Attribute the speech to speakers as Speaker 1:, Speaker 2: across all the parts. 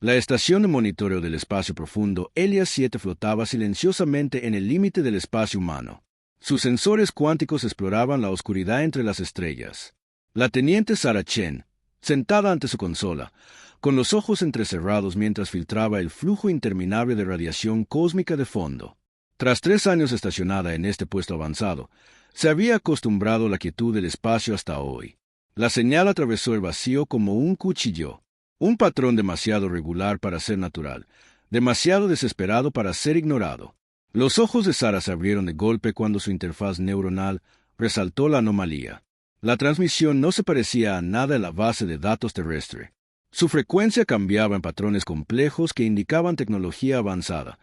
Speaker 1: La estación de monitoreo del espacio profundo Helios 7 flotaba silenciosamente en el límite del espacio humano. Sus sensores cuánticos exploraban la oscuridad entre las estrellas. La teniente Sarah Chen, sentada ante su consola, con los ojos entrecerrados mientras filtraba el flujo interminable de radiación cósmica de fondo. Tras 3 años estacionada en este puesto avanzado, se había acostumbrado a la quietud del espacio hasta hoy. La señal atravesó el vacío como un cuchillo. Un patrón demasiado regular para ser natural, demasiado desesperado para ser ignorado. Los ojos de Sarah se abrieron de golpe cuando su interfaz neuronal resaltó la anomalía. La transmisión no se parecía a nada en la base de datos terrestre. Su frecuencia cambiaba en patrones complejos que indicaban tecnología avanzada,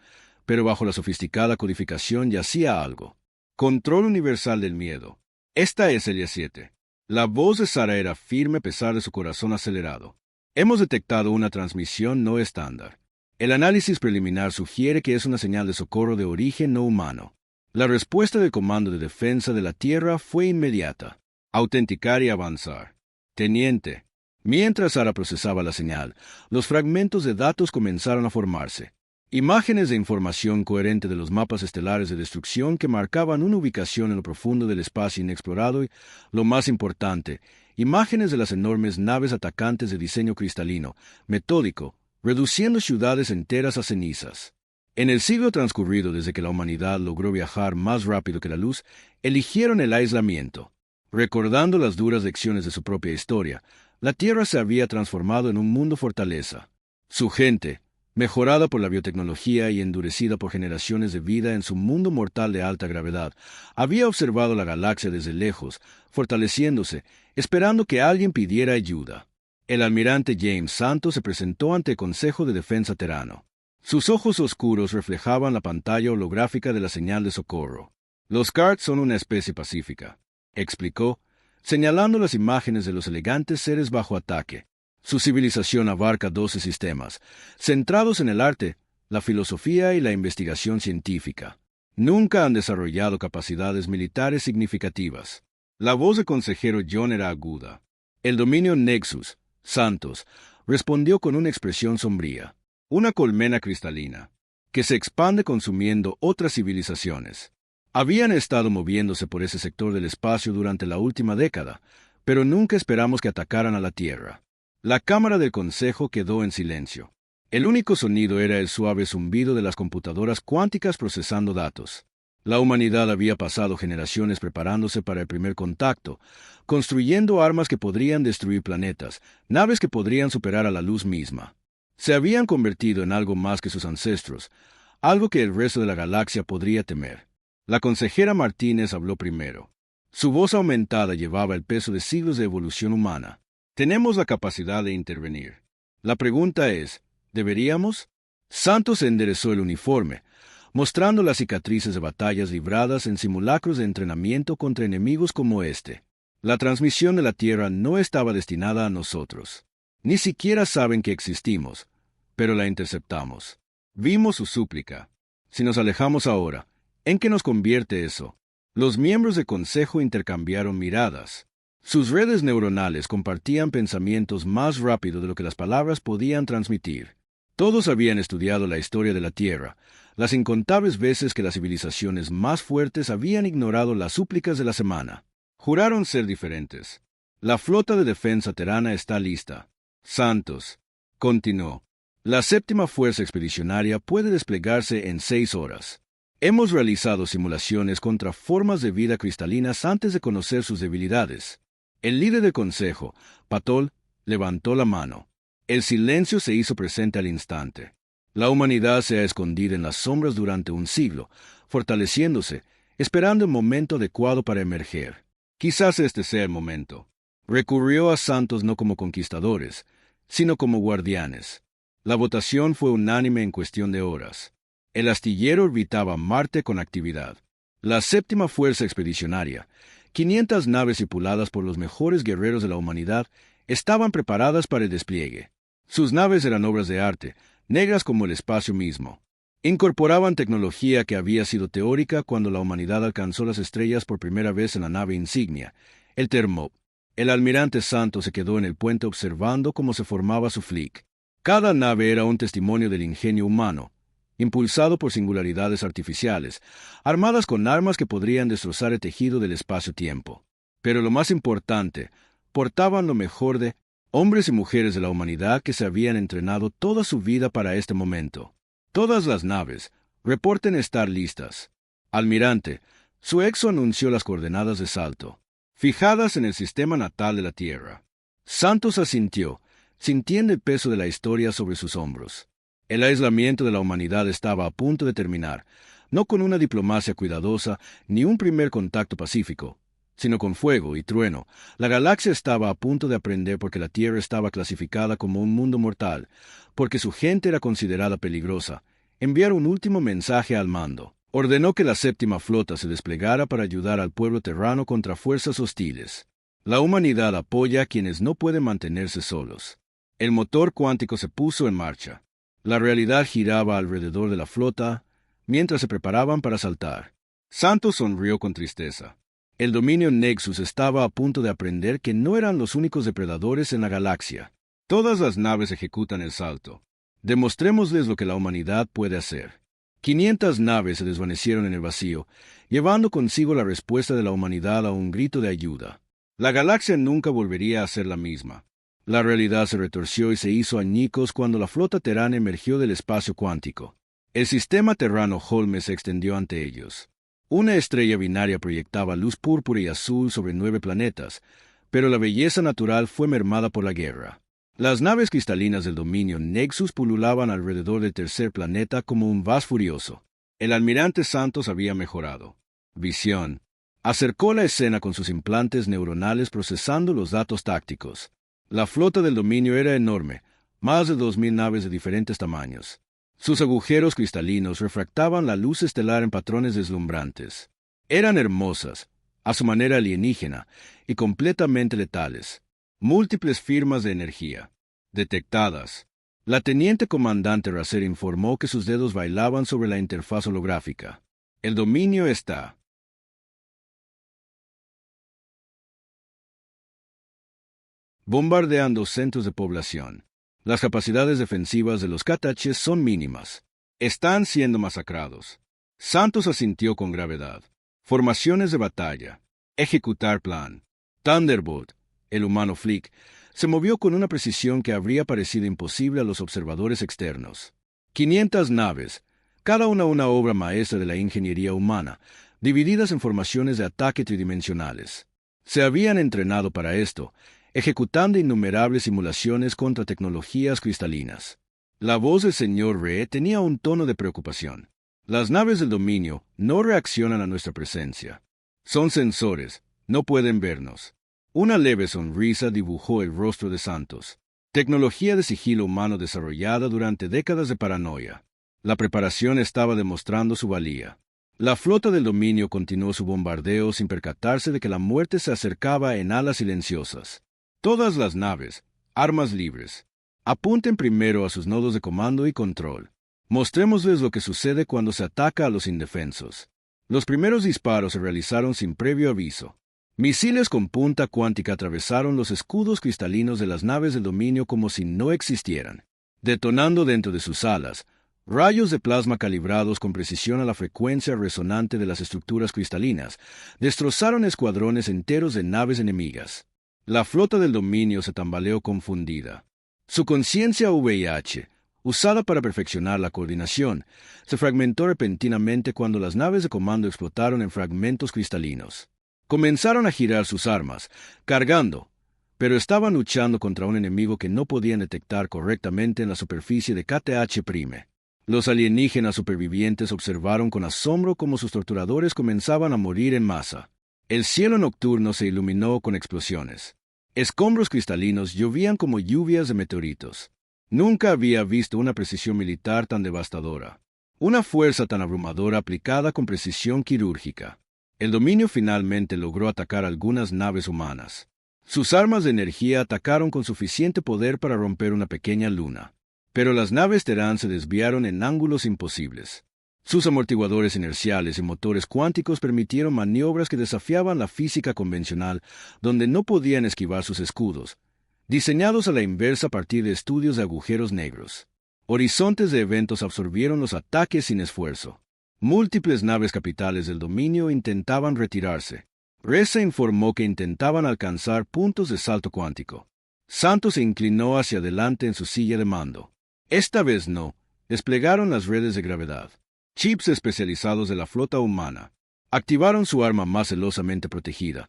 Speaker 1: pero bajo la sofisticada codificación yacía algo. Control universal del miedo. Esta es Helios 7. La voz de Sarah era firme a pesar de su corazón acelerado. Hemos detectado una transmisión no estándar. El análisis preliminar sugiere que es una señal de socorro de origen no humano. La respuesta del Comando de Defensa de la Tierra fue inmediata. Autenticar y avanzar. Teniente. Mientras Sarah procesaba la señal, los fragmentos de datos comenzaron a formarse. Imágenes de información coherente de los mapas estelares de destrucción que marcaban una ubicación en lo profundo del espacio inexplorado y, lo más importante, imágenes de las enormes naves atacantes de diseño cristalino, metódico, reduciendo ciudades enteras a cenizas. En el siglo transcurrido desde que la humanidad logró viajar más rápido que la luz, eligieron el aislamiento. Recordando las duras lecciones de su propia historia, la Tierra se había transformado en un mundo fortaleza. Su gente, mejorada por la biotecnología y endurecida por generaciones de vida en su mundo mortal de alta gravedad, había observado la galaxia desde lejos, fortaleciéndose, esperando que alguien pidiera ayuda. El almirante James Santos se presentó ante el Consejo de Defensa Terrano. Sus ojos oscuros reflejaban la pantalla holográfica de la señal de socorro. Los Cards son una especie pacífica, explicó, señalando las imágenes de los elegantes seres bajo ataque. Su civilización abarca 12 sistemas, centrados en el arte, la filosofía y la investigación científica. Nunca han desarrollado capacidades militares significativas. La voz del consejero John era aguda. El dominio Nexus, Santos, respondió con una expresión sombría. Una colmena cristalina, que se expande consumiendo otras civilizaciones. Habían estado moviéndose por ese sector del espacio durante la última década, pero nunca esperamos que atacaran a la Tierra. La cámara del consejo quedó en silencio. El único sonido era el suave zumbido de las computadoras cuánticas procesando datos. La humanidad había pasado generaciones preparándose para el primer contacto, construyendo armas que podrían destruir planetas, naves que podrían superar a la luz misma. Se habían convertido en algo más que sus ancestros, algo que el resto de la galaxia podría temer. La consejera Martínez habló primero. Su voz aumentada llevaba el peso de siglos de evolución humana. Tenemos la capacidad de intervenir. La pregunta es, ¿deberíamos? Santos enderezó el uniforme, mostrando las cicatrices de batallas libradas en simulacros de entrenamiento contra enemigos como este. La transmisión de la Tierra no estaba destinada a nosotros. Ni siquiera saben que existimos, pero la interceptamos. Vimos su súplica. Si nos alejamos ahora, ¿en qué nos convierte eso? Los miembros del Consejo intercambiaron miradas. Sus redes neuronales compartían pensamientos más rápido de lo que las palabras podían transmitir. Todos habían estudiado la historia de la Tierra, las incontables veces que las civilizaciones más fuertes habían ignorado las súplicas de la semana. Juraron ser diferentes. La flota de defensa terrana está lista. Santos, continuó. La séptima fuerza expedicionaria puede desplegarse en 6 horas. Hemos realizado simulaciones contra formas de vida cristalinas antes de conocer sus debilidades. El líder del consejo, Patol, levantó la mano. El silencio se hizo presente al instante. La humanidad se ha escondido en las sombras durante un siglo, fortaleciéndose, esperando el momento adecuado para emerger. Quizás este sea el momento. Recurrió a Santos no como conquistadores, sino como guardianes. La votación fue unánime en cuestión de horas. El astillero orbitaba Marte con actividad. La séptima fuerza expedicionaria, 500 naves tripuladas por los mejores guerreros de la humanidad, estaban preparadas para el despliegue. Sus naves eran obras de arte, negras como el espacio mismo. Incorporaban tecnología que había sido teórica cuando la humanidad alcanzó las estrellas por primera vez en la nave insignia, el Termop. El almirante Santos se quedó en el puente observando cómo se formaba su flick. Cada nave era un testimonio del ingenio humano, impulsado por singularidades artificiales, armadas con armas que podrían destrozar el tejido del espacio-tiempo. Pero lo más importante, portaban lo mejor de hombres y mujeres de la humanidad que se habían entrenado toda su vida para este momento. Todas las naves reporten estar listas. Almirante, su exo anunció las coordenadas de salto, fijadas en el sistema natal de la Tierra. Santos asintió, sintiendo el peso de la historia sobre sus hombros. El aislamiento de la humanidad estaba a punto de terminar, no con una diplomacia cuidadosa ni un primer contacto pacífico, sino con fuego y trueno. La galaxia estaba a punto de aprender porque la Tierra estaba clasificada como un mundo mortal, porque su gente era considerada peligrosa. Enviar un último mensaje al mando. Ordenó que la séptima flota se desplegara para ayudar al pueblo terrano contra fuerzas hostiles. La humanidad apoya a quienes no pueden mantenerse solos. El motor cuántico se puso en marcha. La realidad giraba alrededor de la flota mientras se preparaban para saltar. Santos sonrió con tristeza. El dominio Nexus estaba a punto de aprender que no eran los únicos depredadores en la galaxia. Todas las naves ejecutan el salto. Demostrémosles lo que la humanidad puede hacer. 500 naves se desvanecieron en el vacío, llevando consigo la respuesta de la humanidad a un grito de ayuda. La galaxia nunca volvería a ser la misma. La realidad se retorció y se hizo añicos cuando la flota terrana emergió del espacio cuántico. El sistema terrano Holmes se extendió ante ellos. Una estrella binaria proyectaba luz púrpura y azul sobre 9 planetas, pero la belleza natural fue mermada por la guerra. Las naves cristalinas del dominio Nexus pululaban alrededor del tercer planeta como un vas furioso. El almirante Santos había mejorado. Visión. Acercó la escena con sus implantes neuronales procesando los datos tácticos. La flota del dominio era enorme, más de 2000 naves de diferentes tamaños. Sus agujeros cristalinos refractaban la luz estelar en patrones deslumbrantes. Eran hermosas, a su manera alienígena, y completamente letales. Múltiples firmas de energía. Detectadas. La teniente comandante Racer informó que sus dedos bailaban sobre la interfaz holográfica. El dominio está. Bombardeando centros de población. Las capacidades defensivas de los Kataches son mínimas. Están siendo masacrados. Santos asintió con gravedad. Formaciones de batalla. Ejecutar plan. Thunderbolt, el humano Flick, se movió con una precisión que habría parecido imposible a los observadores externos. 500 naves, cada una obra maestra de la ingeniería humana, divididas en formaciones de ataque tridimensionales. Se habían entrenado para esto, ejecutando innumerables simulaciones contra tecnologías cristalinas. La voz del señor Re tenía un tono de preocupación. Las naves del dominio no reaccionan a nuestra presencia. Son sensores, no pueden vernos. Una leve sonrisa dibujó el rostro de Santos. Tecnología de sigilo humano desarrollada durante décadas de paranoia. La preparación estaba demostrando su valía. La flota del dominio continuó su bombardeo sin percatarse de que la muerte se acercaba en alas silenciosas. Todas las naves, armas libres. Apunten primero a sus nodos de comando y control. Mostrémosles lo que sucede cuando se ataca a los indefensos. Los primeros disparos se realizaron sin previo aviso. Misiles con punta cuántica atravesaron los escudos cristalinos de las naves del dominio como si no existieran, detonando dentro de sus alas rayos de plasma calibrados con precisión a la frecuencia resonante de las estructuras cristalinas. Destrozaron escuadrones enteros de naves enemigas. La flota del dominio se tambaleó confundida. Su conciencia VIH, usada para perfeccionar la coordinación, se fragmentó repentinamente cuando las naves de comando explotaron en fragmentos cristalinos. Comenzaron a girar sus armas, cargando, pero estaban luchando contra un enemigo que no podían detectar correctamente en la superficie de KTH'. Los alienígenas supervivientes observaron con asombro cómo sus torturadores comenzaban a morir en masa. El cielo nocturno se iluminó con explosiones. Escombros cristalinos llovían como lluvias de meteoritos. Nunca había visto una precisión militar tan devastadora. Una fuerza tan abrumadora aplicada con precisión quirúrgica. El dominio finalmente logró atacar algunas naves humanas. Sus armas de energía atacaron con suficiente poder para romper una pequeña luna. Pero las naves Terán se desviaron en ángulos imposibles. Sus amortiguadores inerciales y motores cuánticos permitieron maniobras que desafiaban la física convencional, donde no podían esquivar sus escudos, diseñados a la inversa a partir de estudios de agujeros negros. Horizontes de eventos absorbieron los ataques sin esfuerzo. Múltiples naves capitales del dominio intentaban retirarse. Reza informó que intentaban alcanzar puntos de salto cuántico. Santos se inclinó hacia adelante en su silla de mando. Esta vez no. Desplegaron las redes de gravedad. Chips especializados de la flota humana. Activaron su arma más celosamente protegida.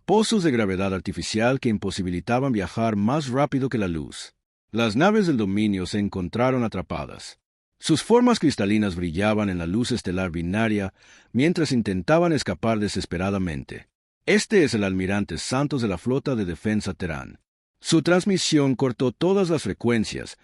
Speaker 1: Pozos de gravedad artificial que imposibilitaban viajar más rápido que la luz. Las naves del dominio se encontraron atrapadas. Sus formas cristalinas brillaban en la luz estelar binaria mientras intentaban escapar desesperadamente. Este es el almirante Santos de la flota de defensa Terán. Su transmisión cortó todas las frecuencias,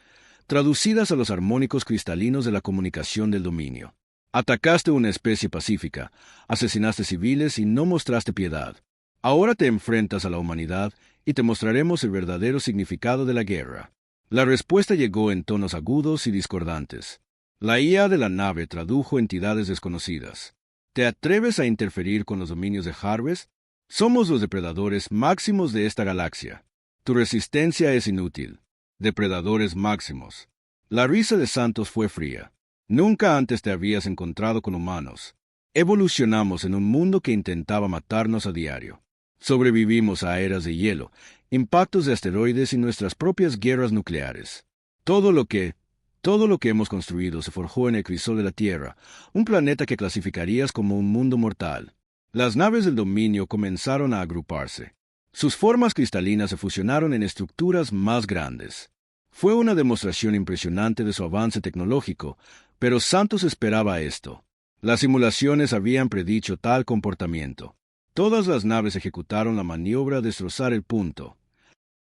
Speaker 1: traducidas a los armónicos cristalinos de la comunicación del dominio. Atacaste una especie pacífica, asesinaste civiles y no mostraste piedad. Ahora te enfrentas a la humanidad y te mostraremos el verdadero significado de la guerra. La respuesta llegó en tonos agudos y discordantes. La IA de la nave tradujo entidades desconocidas. ¿Te atreves a interferir con los dominios de Harvest? Somos los depredadores máximos de esta galaxia. Tu resistencia es inútil. Depredadores máximos. La risa de Santos fue fría. Nunca antes te habías encontrado con humanos. Evolucionamos en un mundo que intentaba matarnos a diario. Sobrevivimos a eras de hielo, impactos de asteroides y nuestras propias guerras nucleares. Todo lo que hemos construido se forjó en el crisol de la Tierra, un planeta que clasificarías como un mundo mortal. Las naves del dominio comenzaron a agruparse. Sus formas cristalinas se fusionaron en estructuras más grandes. Fue una demostración impresionante de su avance tecnológico, pero Santos esperaba esto. Las simulaciones habían predicho tal comportamiento. Todas las naves ejecutaron la maniobra a destrozar el punto.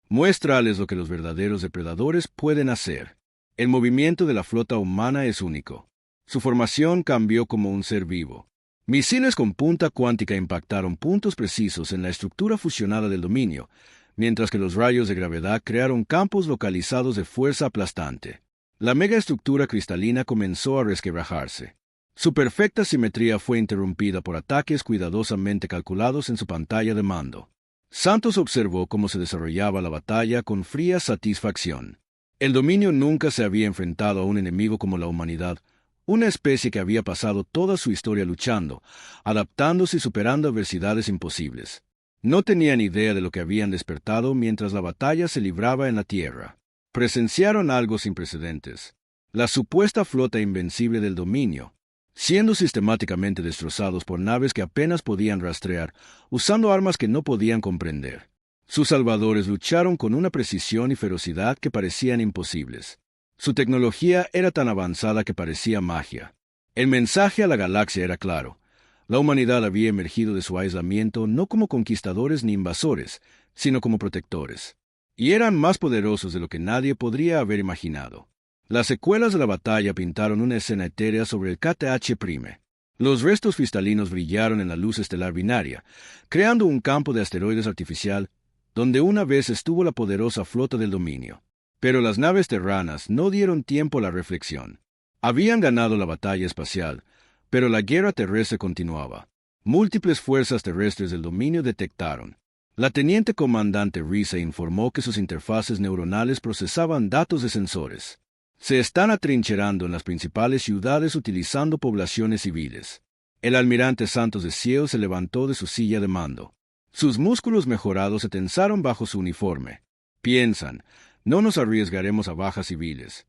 Speaker 1: Muéstrales lo que los verdaderos depredadores pueden hacer. El movimiento de la flota humana es único. Su formación cambió como un ser vivo. Misiles con punta cuántica impactaron puntos precisos en la estructura fusionada del dominio, mientras que los rayos de gravedad crearon campos localizados de fuerza aplastante. La megaestructura cristalina comenzó a resquebrajarse. Su perfecta simetría fue interrumpida por ataques cuidadosamente calculados en su pantalla de mando. Santos observó cómo se desarrollaba la batalla con fría satisfacción. El dominio nunca se había enfrentado a un enemigo como la humanidad, una especie que había pasado toda su historia luchando, adaptándose y superando adversidades imposibles. No tenían idea de lo que habían despertado mientras la batalla se libraba en la Tierra. Presenciaron algo sin precedentes. La supuesta flota invencible del dominio, siendo sistemáticamente destrozados por naves que apenas podían rastrear, usando armas que no podían comprender. Sus salvadores lucharon con una precisión y ferocidad que parecían imposibles. Su tecnología era tan avanzada que parecía magia. El mensaje a la galaxia era claro. La humanidad había emergido de su aislamiento no como conquistadores ni invasores, sino como protectores. Y eran más poderosos de lo que nadie podría haber imaginado. Las secuelas de la batalla pintaron una escena etérea sobre el KTH'. Los restos cristalinos brillaron en la luz estelar binaria, creando un campo de asteroides artificial donde una vez estuvo la poderosa flota del dominio. Pero las naves terranas no dieron tiempo a la reflexión. Habían ganado la batalla espacial, pero la guerra terrestre continuaba. Múltiples fuerzas terrestres del dominio detectaron. La teniente comandante Risa informó que sus interfaces neuronales procesaban datos de sensores. Se están atrincherando en las principales ciudades utilizando poblaciones civiles. El almirante Santos de Cielo se levantó de su silla de mando. Sus músculos mejorados se tensaron bajo su uniforme. Piensan, no nos arriesgaremos a bajas civiles.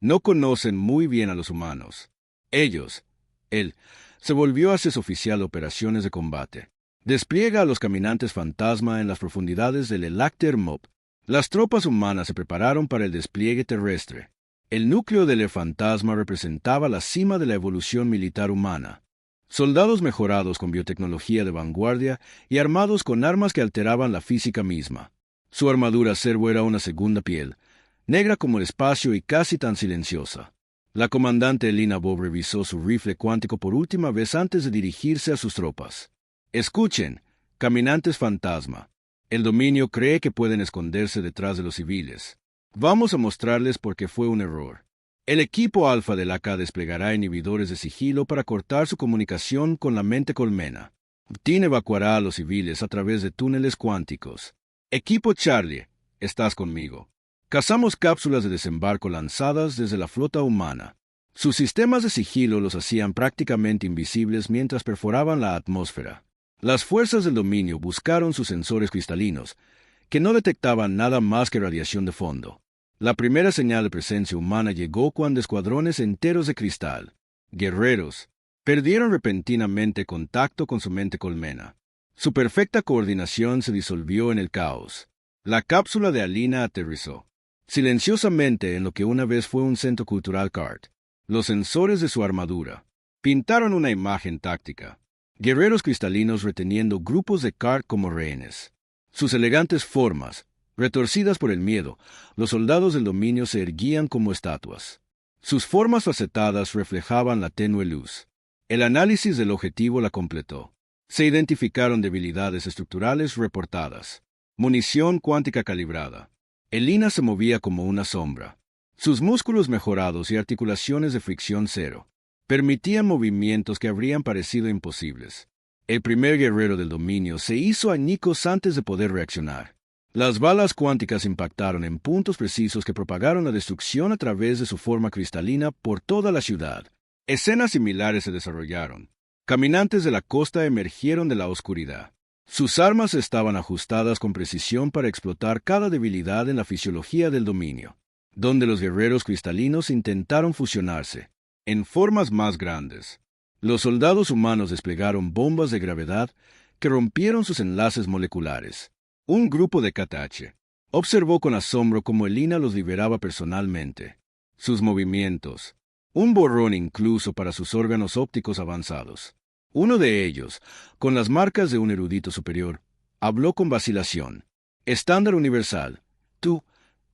Speaker 1: No conocen muy bien a los humanos. Él, se volvió hacia su oficial de operaciones de combate. Despliega a los caminantes fantasma en las profundidades del Elácter Mob. Las tropas humanas se prepararon para el despliegue terrestre. El núcleo del fantasma representaba la cima de la evolución militar humana. Soldados mejorados con biotecnología de vanguardia y armados con armas que alteraban la física misma. Su armadura servo era una segunda piel, negra como el espacio y casi tan silenciosa. La comandante Elina Bob revisó su rifle cuántico por última vez antes de dirigirse a sus tropas. Escuchen, caminantes fantasma. El dominio cree que pueden esconderse detrás de los civiles. Vamos a mostrarles por qué fue un error. El equipo alfa del AK desplegará inhibidores de sigilo para cortar su comunicación con la mente colmena. TIN evacuará a los civiles a través de túneles cuánticos. Equipo Charlie, estás conmigo. Cazamos cápsulas de desembarco lanzadas desde la flota humana. Sus sistemas de sigilo los hacían prácticamente invisibles mientras perforaban la atmósfera. Las fuerzas del dominio buscaron sus sensores cristalinos, que no detectaban nada más que radiación de fondo. La primera señal de presencia humana llegó cuando escuadrones enteros de cristal, guerreros, perdieron repentinamente contacto con su mente colmena. Su perfecta coordinación se disolvió en el caos. La cápsula de Alina aterrizó silenciosamente en lo que una vez fue un centro cultural CART. Los sensores de su armadura pintaron una imagen táctica. Guerreros cristalinos reteniendo grupos de CART como rehenes. Sus elegantes formas, retorcidas por el miedo, los soldados del dominio se erguían como estatuas. Sus formas facetadas reflejaban la tenue luz. El análisis del objetivo la completó. Se identificaron debilidades estructurales reportadas. Munición cuántica calibrada. Elina se movía como una sombra. Sus músculos mejorados y articulaciones de fricción cero permitían movimientos que habrían parecido imposibles. El primer guerrero del dominio se hizo añicos antes de poder reaccionar. Las balas cuánticas impactaron en puntos precisos que propagaron la destrucción a través de su forma cristalina por toda la ciudad. Escenas similares se desarrollaron. Caminantes de la costa emergieron de la oscuridad. Sus armas estaban ajustadas con precisión para explotar cada debilidad en la fisiología del dominio, donde los guerreros cristalinos intentaron fusionarse en formas más grandes. Los soldados humanos desplegaron bombas de gravedad que rompieron sus enlaces moleculares. Un grupo de KTH observó con asombro cómo Elina los liberaba personalmente. Sus movimientos, un borrón incluso para sus órganos ópticos avanzados. Uno de ellos, con las marcas de un erudito superior, habló con vacilación. Estándar universal. Tú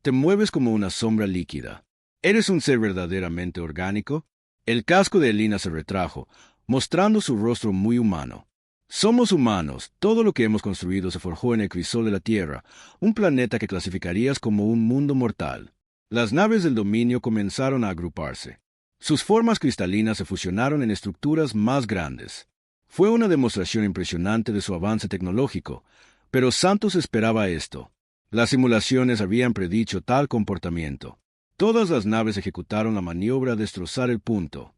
Speaker 1: te mueves como una sombra líquida. ¿Eres un ser verdaderamente orgánico? El casco de Elina se retrajo, mostrando su rostro muy humano. Somos humanos. Todo lo que hemos construido se forjó en el crisol de la Tierra, un planeta que clasificarías como un mundo mortal. Las naves del dominio comenzaron a agruparse. Sus formas cristalinas se fusionaron en estructuras más grandes. Fue una demostración impresionante de su avance tecnológico, pero Santos esperaba esto. Las simulaciones habían predicho tal comportamiento. Todas las naves ejecutaron la maniobra de destrozar el punto.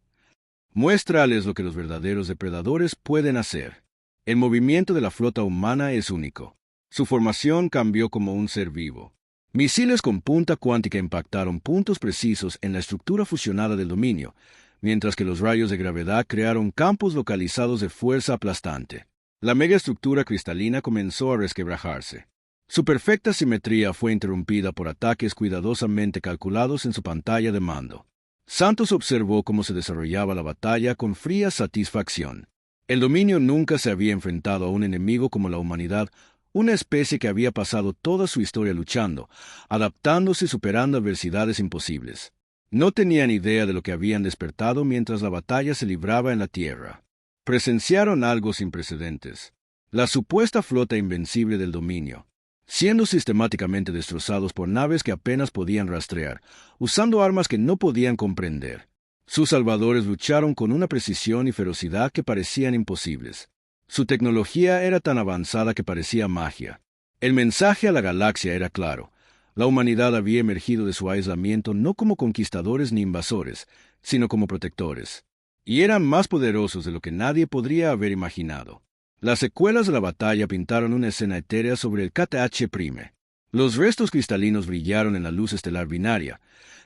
Speaker 1: Muéstrales lo que los verdaderos depredadores pueden hacer. El movimiento de la flota humana es único. Su formación cambió como un ser vivo. Misiles con punta cuántica impactaron puntos precisos en la estructura fusionada del dominio, mientras que los rayos de gravedad crearon campos localizados de fuerza aplastante. La megaestructura cristalina comenzó a resquebrajarse. Su perfecta simetría fue interrumpida por ataques cuidadosamente calculados en su pantalla de mando. Santos observó cómo se desarrollaba la batalla con fría satisfacción. El dominio nunca se había enfrentado a un enemigo como la humanidad, una especie que había pasado toda su historia luchando, adaptándose y superando adversidades imposibles. No tenían idea de lo que habían despertado mientras la batalla se libraba en la Tierra. Presenciaron algo sin precedentes. La supuesta flota invencible del dominio, siendo sistemáticamente destrozados por naves que apenas podían rastrear, usando armas que no podían comprender. Sus salvadores lucharon con una precisión y ferocidad que parecían imposibles. Su tecnología era tan avanzada que parecía magia. El mensaje a la galaxia era claro. La humanidad había emergido de su aislamiento no como conquistadores ni invasores, sino como protectores. Y eran más poderosos de lo que nadie podría haber imaginado. Las secuelas de la batalla pintaron una escena etérea sobre el KTH Prime. Los restos cristalinos brillaron en la luz estelar binaria,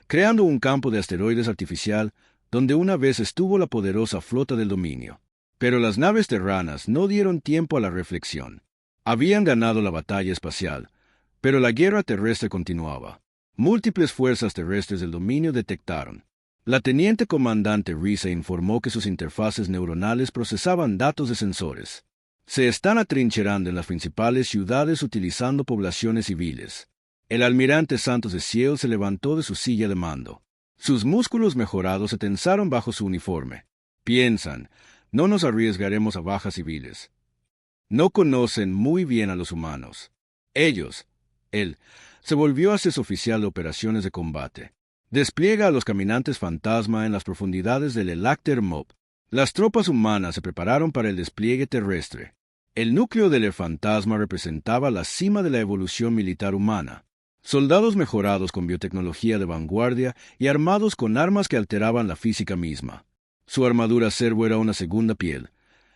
Speaker 1: creando un campo de asteroides artificial donde una vez estuvo la poderosa flota del dominio. Pero las naves terranas no dieron tiempo a la reflexión. Habían ganado la batalla espacial, pero la guerra terrestre continuaba. Múltiples fuerzas terrestres del dominio detectaron. La teniente comandante Risa informó que sus interfaces neuronales procesaban datos de sensores. Se están atrincherando en las principales ciudades utilizando poblaciones civiles. El almirante Santos de Ciel se levantó de su silla de mando. Sus músculos mejorados se tensaron bajo su uniforme. Piensan, no nos arriesgaremos a bajas civiles. No conocen muy bien a los humanos. Él, se volvió hacia su oficial de operaciones de combate. Despliega a los caminantes fantasma en las profundidades del Elácter Mob. Las tropas humanas se prepararon para el despliegue terrestre. El núcleo del fantasma representaba la cima de la evolución militar humana. Soldados mejorados con biotecnología de vanguardia y armados con armas que alteraban la física misma. Su armadura servo era una segunda piel,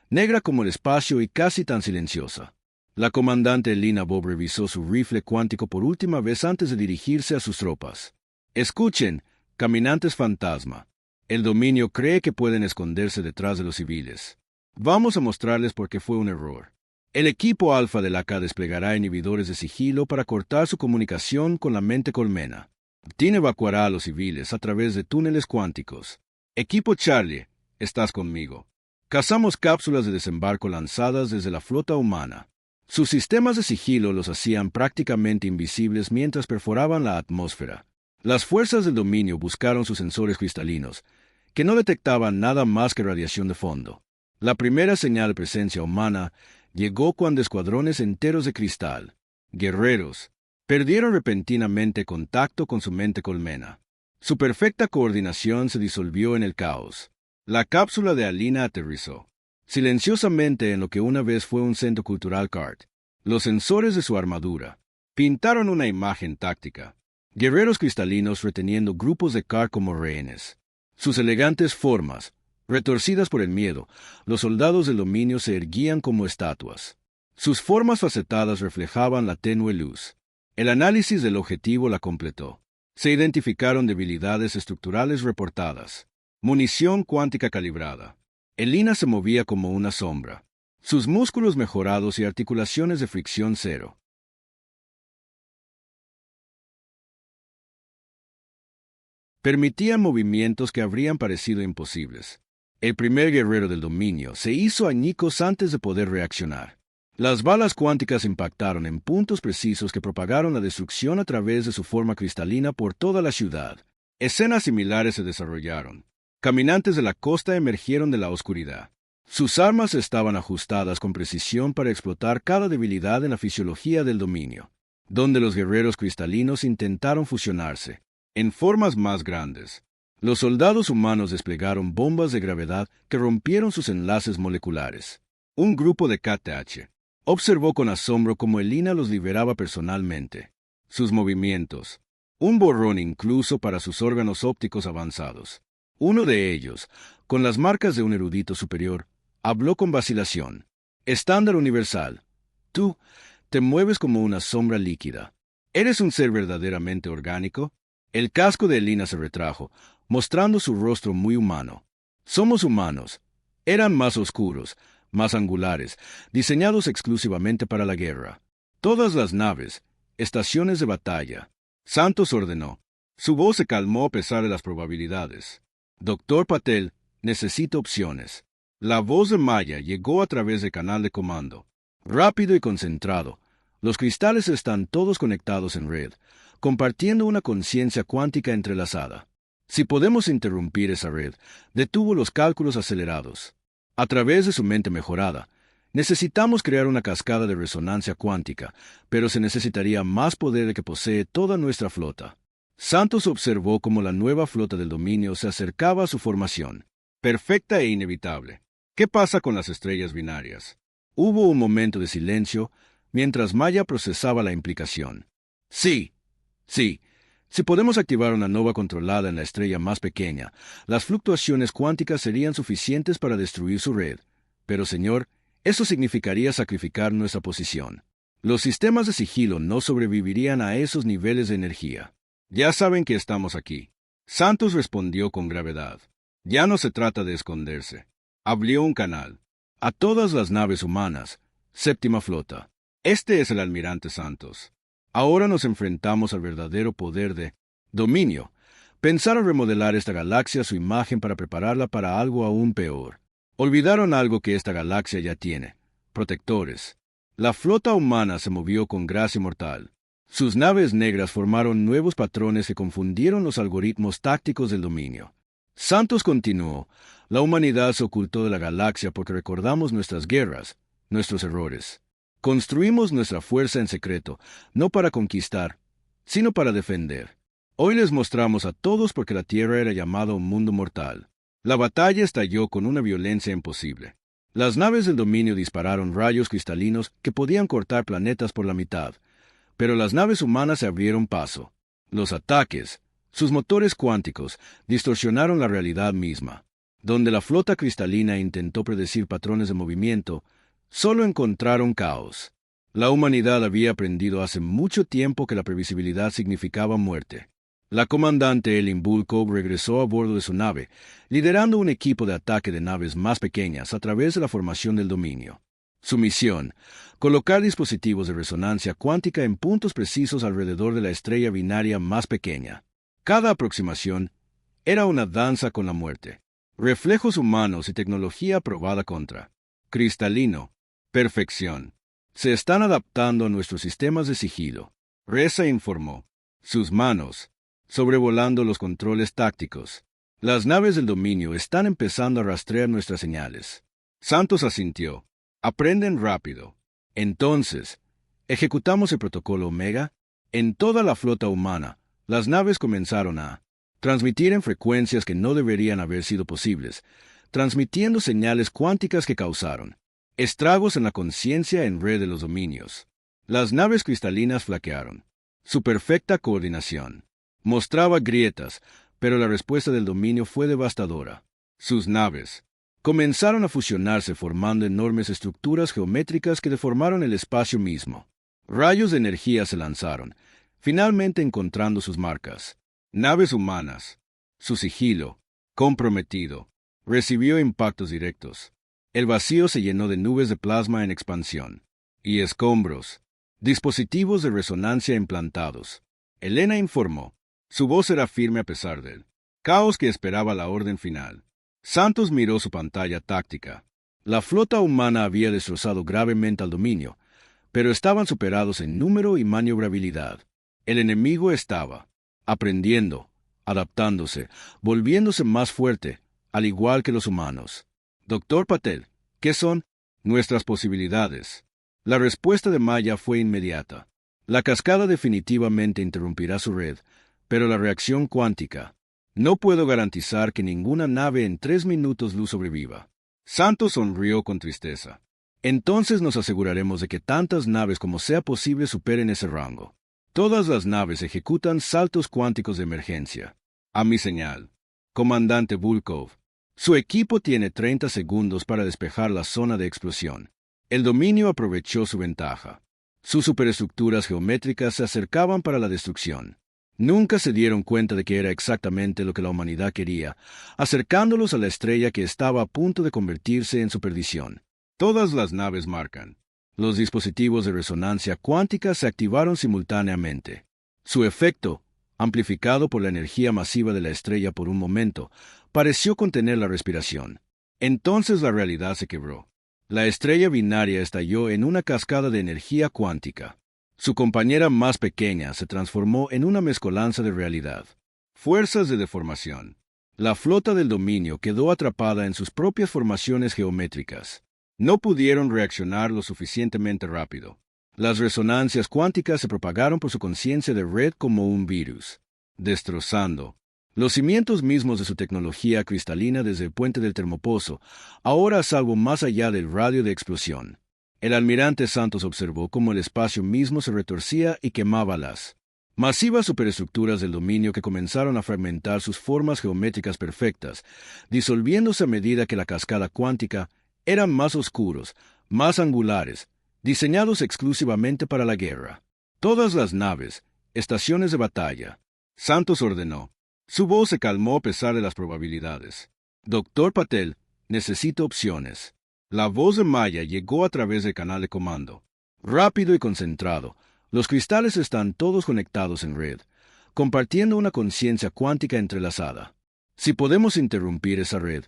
Speaker 1: negra como el espacio y casi tan silenciosa. La comandante Elina Bob revisó su rifle cuántico por última vez antes de dirigirse a sus tropas. Escuchen, caminantes fantasma. El dominio cree que pueden esconderse detrás de los civiles. Vamos a mostrarles por qué fue un error. El equipo alfa del AK desplegará inhibidores de sigilo para cortar su comunicación con la mente colmena. TIN evacuará a los civiles a través de túneles cuánticos. Equipo Charlie, estás conmigo. Cazamos cápsulas de desembarco lanzadas desde la flota humana. Sus sistemas de sigilo los hacían prácticamente invisibles mientras perforaban la atmósfera. Las fuerzas del dominio buscaron sus sensores cristalinos, que no detectaban nada más que radiación de fondo. La primera señal de presencia humana llegó cuando escuadrones enteros de cristal, guerreros, perdieron repentinamente contacto con su mente colmena. Su perfecta coordinación se disolvió en el caos. La cápsula de Alina aterrizó silenciosamente en lo que una vez fue un centro cultural CART. Los sensores de su armadura pintaron una imagen táctica. Guerreros cristalinos reteniendo grupos de CART como rehenes. Sus elegantes formas, retorcidas por el miedo, los soldados del dominio se erguían como estatuas. Sus formas facetadas reflejaban la tenue luz. El análisis del objetivo la completó. Se identificaron debilidades estructurales reportadas. Munición cuántica calibrada. Elina se movía como una sombra. Sus músculos mejorados y articulaciones de fricción cero permitían movimientos que habrían parecido imposibles. El primer guerrero del dominio se hizo añicos antes de poder reaccionar. Las balas cuánticas impactaron en puntos precisos que propagaron la destrucción a través de su forma cristalina por toda la ciudad. Escenas similares se desarrollaron. Caminantes de la costa emergieron de la oscuridad. Sus armas estaban ajustadas con precisión para explotar cada debilidad en la fisiología del dominio, donde los guerreros cristalinos intentaron fusionarse en formas más grandes. Los soldados humanos desplegaron bombas de gravedad que rompieron sus enlaces moleculares. Un grupo de KTH observó con asombro cómo Elina los liberaba personalmente. Sus movimientos, un borrón incluso para sus órganos ópticos avanzados. Uno de ellos, con las marcas de un erudito superior, habló con vacilación. Estándar universal. Tú te mueves como una sombra líquida. ¿Eres un ser verdaderamente orgánico? El casco de Elina se retrajo, mostrando su rostro muy humano. Somos humanos. Eran más oscuros, más angulares, diseñados exclusivamente para la guerra. Todas las naves, estaciones de batalla. Santos ordenó. Su voz se calmó a pesar de las probabilidades. Doctor Patel, necesito opciones. La voz de Maya llegó a través del canal de comando. Rápido y concentrado. Los cristales están todos conectados en red, compartiendo una conciencia cuántica entrelazada. Si podemos interrumpir esa red, detuvo los cálculos acelerados. A través de su mente mejorada, necesitamos crear una cascada de resonancia cuántica, pero se necesitaría más poder del que posee toda nuestra flota. Santos observó cómo la nueva flota del dominio se acercaba a su formación, perfecta e inevitable. ¿Qué pasa con las estrellas binarias? Hubo un momento de silencio mientras Maya procesaba la implicación. Sí. Si podemos activar una nova controlada en la estrella más pequeña, las fluctuaciones cuánticas serían suficientes para destruir su red. Pero, señor, eso significaría sacrificar nuestra posición. Los sistemas de sigilo no sobrevivirían a esos niveles de energía. Ya saben que estamos aquí. Santos respondió con gravedad. Ya no se trata de esconderse. Abrió un canal. A todas las naves humanas. Séptima flota. Este es el almirante Santos. Ahora nos enfrentamos al verdadero poder de dominio. Pensaron remodelar esta galaxia a su imagen para prepararla para algo aún peor. Olvidaron algo que esta galaxia ya tiene. Protectores. La flota humana se movió con gracia mortal. Sus naves negras formaron nuevos patrones que confundieron los algoritmos tácticos del dominio. Santos continuó. La humanidad se ocultó de la galaxia porque recordamos nuestras guerras, nuestros errores. Construimos nuestra fuerza en secreto, no para conquistar, sino para defender. Hoy les mostramos a todos por qué la Tierra era llamada un mundo mortal. La batalla estalló con una violencia imposible. Las naves del dominio dispararon rayos cristalinos que podían cortar planetas por la mitad, Pero las naves humanas se abrieron paso. Los ataques, sus motores cuánticos, distorsionaron la realidad misma. Donde la flota cristalina intentó predecir patrones de movimiento, solo encontraron caos. La humanidad había aprendido hace mucho tiempo que la previsibilidad significaba muerte. La comandante Elin Volkov regresó a bordo de su nave, liderando un equipo de ataque de naves más pequeñas a través de la formación del dominio. Su misión: colocar dispositivos de resonancia cuántica en puntos precisos alrededor de la estrella binaria más pequeña. Cada aproximación era una danza con la muerte. Reflejos humanos y tecnología probada contra. Cristalino. Perfección. Se están adaptando a nuestros sistemas de sigilo. Reza informó. Sus manos, sobrevolando los controles tácticos. Las naves del dominio están empezando a rastrear nuestras señales. Santos asintió. Aprenden rápido. Entonces, ejecutamos el protocolo Omega. En toda la flota humana, las naves comenzaron a transmitir en frecuencias que no deberían haber sido posibles, transmitiendo señales cuánticas que causaron estragos en la conciencia en red de los dominios. Las naves cristalinas flaquearon. Su perfecta coordinación mostraba grietas, pero la respuesta del dominio fue devastadora. Sus naves comenzaron a fusionarse formando enormes estructuras geométricas que deformaron el espacio mismo. Rayos de energía se lanzaron, finalmente encontrando sus marcas. Naves humanas. Su sigilo, comprometido, recibió impactos directos. El vacío se llenó de nubes de plasma en expansión. Y escombros. Dispositivos de resonancia implantados. Elena informó. Su voz era firme a pesar del caos que esperaba la orden final. Santos miró su pantalla táctica. La flota humana había destrozado gravemente al dominio, pero estaban superados en número y maniobrabilidad. El enemigo estaba aprendiendo, adaptándose, volviéndose más fuerte, al igual que los humanos. Doctor Patel, ¿qué son nuestras posibilidades? La respuesta de Maya fue inmediata. La cascada definitivamente interrumpirá su red, pero la reacción cuántica. No puedo garantizar que ninguna nave en 3 minutos luz sobreviva. Santos sonrió con tristeza. Entonces nos aseguraremos de que tantas naves como sea posible superen ese rango. Todas las naves ejecutan saltos cuánticos de emergencia. A mi señal. Comandante Volkov. Su equipo tiene 30 segundos para despejar la zona de explosión. El dominio aprovechó su ventaja. Sus superestructuras geométricas se acercaban para la destrucción. Nunca se dieron cuenta de que era exactamente lo que la humanidad quería, acercándolos a la estrella que estaba a punto de convertirse en su perdición. Todas las naves marcan. Los dispositivos de resonancia cuántica se activaron simultáneamente. Su efecto, amplificado por la energía masiva de la estrella por un momento, pareció contener la respiración. Entonces la realidad se quebró. La estrella binaria estalló en una cascada de energía cuántica. Su compañera más pequeña se transformó en una mezcolanza de realidad. Fuerzas de deformación. La flota del dominio quedó atrapada en sus propias formaciones geométricas. No pudieron reaccionar lo suficientemente rápido. Las resonancias cuánticas se propagaron por su conciencia de red como un virus, destrozando los cimientos mismos de su tecnología cristalina desde el puente del termopozo, ahora a salvo más allá del radio de explosión. El almirante Santos observó cómo el espacio mismo se retorcía y quemaba las masivas superestructuras del dominio que comenzaron a fragmentar sus formas geométricas perfectas, disolviéndose a medida que la cascada cuántica eran más oscuros, más angulares, diseñados exclusivamente para la guerra. Todas las naves, estaciones de batalla. Santos ordenó. Su voz se calmó a pesar de las probabilidades. Doctor Patel, necesito opciones. La voz de Maya llegó a través del canal de comando. Rápido y concentrado, los cristales están todos conectados en red, compartiendo una conciencia cuántica entrelazada. Si podemos interrumpir esa red,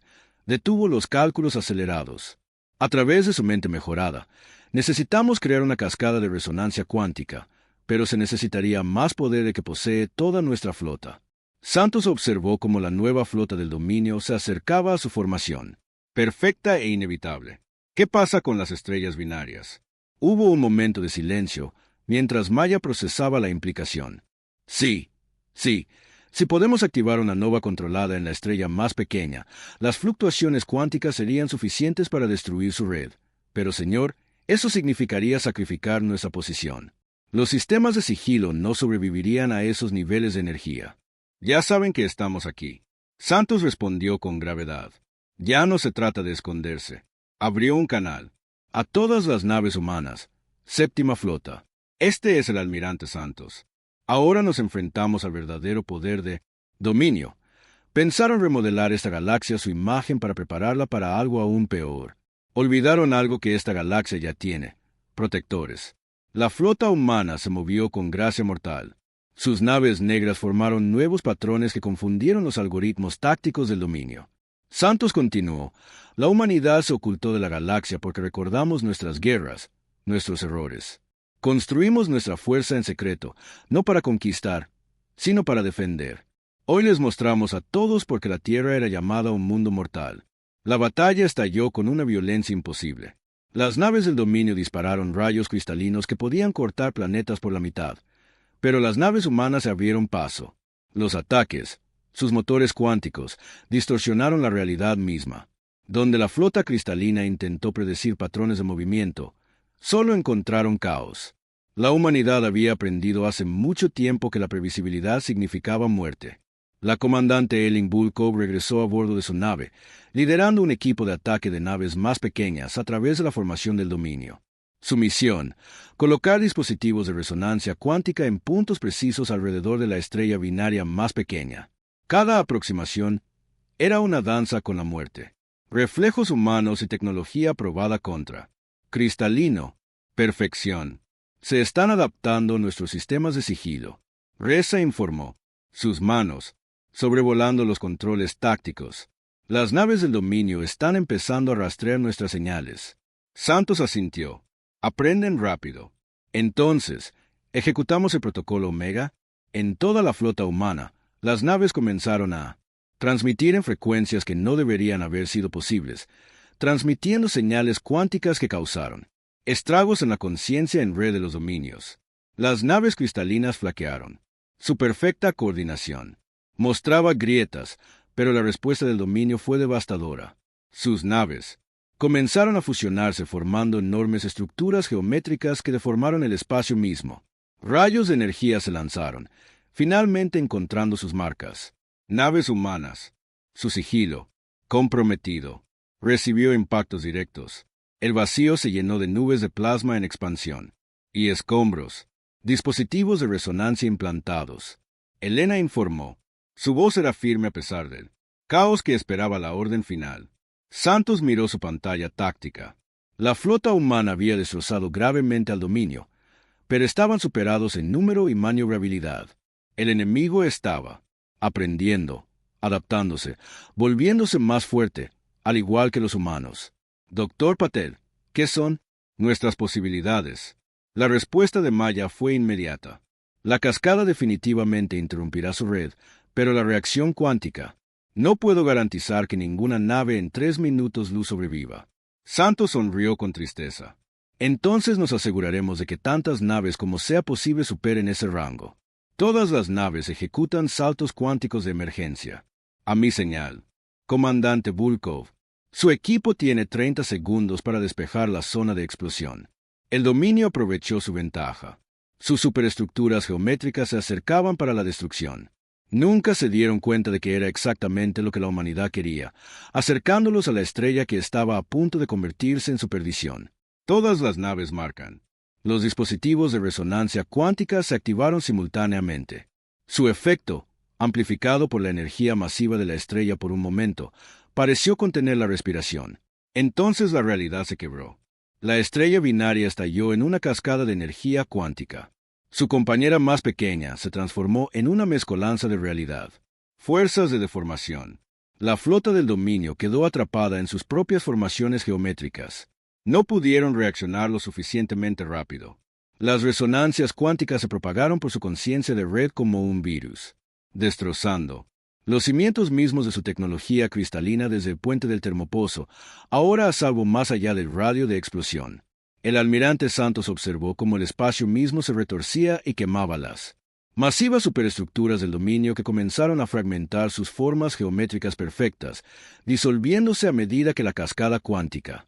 Speaker 1: detuvo los cálculos acelerados. A través de su mente mejorada, necesitamos crear una cascada de resonancia cuántica, pero se necesitaría más poder del que posee toda nuestra flota. Santos observó cómo la nueva flota del dominio se acercaba a su formación. Perfecta e inevitable. ¿Qué pasa con las estrellas binarias? Hubo un momento de silencio mientras Maya procesaba la implicación. Sí. Si podemos activar una nova controlada en la estrella más pequeña, las fluctuaciones cuánticas serían suficientes para destruir su red. Pero, señor, eso significaría sacrificar nuestra posición. Los sistemas de sigilo no sobrevivirían a esos niveles de energía. Ya saben que estamos aquí. Santos respondió con gravedad. Ya no se trata de esconderse. Abrió un canal. A todas las naves humanas. Séptima flota. Este es el almirante Santos. Ahora nos enfrentamos al verdadero poder de dominio. Pensaron remodelar esta galaxia a su imagen para prepararla para algo aún peor. Olvidaron algo que esta galaxia ya tiene: protectores. La flota humana se movió con gracia mortal. Sus naves negras formaron nuevos patrones que confundieron los algoritmos tácticos del dominio. Santos continuó: la humanidad se ocultó de la galaxia porque recordamos nuestras guerras, nuestros errores. Construimos nuestra fuerza en secreto, no para conquistar, sino para defender. Hoy les mostramos a todos por qué la Tierra era llamada un mundo mortal. La batalla estalló con una violencia imposible. Las naves del dominio dispararon rayos cristalinos que podían cortar planetas por la mitad, pero las naves humanas se abrieron paso. Los ataques, sus motores cuánticos, distorsionaron la realidad misma. Donde la flota cristalina intentó predecir patrones de movimiento, solo encontraron caos. La humanidad había aprendido hace mucho tiempo que la previsibilidad significaba muerte. La comandante Ellen Volkov regresó a bordo de su nave, liderando un equipo de ataque de naves más pequeñas a través de la formación del dominio. Su misión: colocar dispositivos de resonancia cuántica en puntos precisos alrededor de la estrella binaria más pequeña. Cada aproximación era una danza con la muerte. Reflejos humanos y tecnología probada contra. Cristalino. Perfección. Se están adaptando nuestros sistemas de sigilo. Reza informó. Sus manos, sobrevolando los controles tácticos. Las naves del dominio están empezando a rastrear nuestras señales. Santos asintió. Aprenden rápido. Entonces, ejecutamos el protocolo Omega. En toda la flota humana, las naves comenzaron a transmitir en frecuencias que no deberían haber sido posibles, transmitiendo señales cuánticas que causaron estragos en la conciencia en red de los dominios. Las naves cristalinas flaquearon. Su perfecta coordinación mostraba grietas, pero la respuesta del dominio fue devastadora. Sus naves comenzaron a fusionarse formando enormes estructuras geométricas que deformaron el espacio mismo. Rayos de energía se lanzaron, finalmente encontrando sus marcas. Naves humanas. Su sigilo, comprometido, recibió impactos directos. El vacío se llenó de nubes de plasma en expansión. Y escombros. Dispositivos de resonancia implantados. Elena informó. Su voz era firme a pesar del caos que esperaba la orden final. Santos miró su pantalla táctica. La flota humana había destrozado gravemente al dominio, pero estaban superados en número y maniobrabilidad. El enemigo estaba aprendiendo, adaptándose, volviéndose más fuerte, al igual que los humanos. Doctor Patel, ¿qué son nuestras posibilidades? La respuesta de Maya fue inmediata. La cascada definitivamente interrumpirá su red, pero la reacción cuántica. No puedo garantizar que ninguna nave en 3 minutos luz sobreviva. Santos sonrió con tristeza. Entonces nos aseguraremos de que tantas naves como sea posible superen ese rango. Todas las naves ejecutan saltos cuánticos de emergencia. A mi señal. Comandante Volkov. Su equipo tiene 30 segundos para despejar la zona de explosión. El dominio aprovechó su ventaja. Sus superestructuras geométricas se acercaban para la destrucción. Nunca se dieron cuenta de que era exactamente lo que la humanidad quería, acercándolos a la estrella que estaba a punto de convertirse en su perdición. Todas las naves marcan. Los dispositivos de resonancia cuántica se activaron simultáneamente. Su efecto, amplificado por la energía masiva de la estrella por un momento, pareció contener la respiración. Entonces la realidad se quebró. La estrella binaria estalló en una cascada de energía cuántica. Su compañera más pequeña se transformó en una mezcolanza de realidad. Fuerzas de deformación. La flota del dominio quedó atrapada en sus propias formaciones geométricas. No pudieron reaccionar lo suficientemente rápido. Las resonancias cuánticas se propagaron por su conciencia de red como un virus, destrozando los cimientos mismos de su tecnología cristalina desde el puente del termopozo, ahora a salvo más allá del radio de explosión. El almirante Santos observó cómo el espacio mismo se retorcía y quemaba las masivas superestructuras del dominio que comenzaron a fragmentar sus formas geométricas perfectas, disolviéndose a medida que la cascada cuántica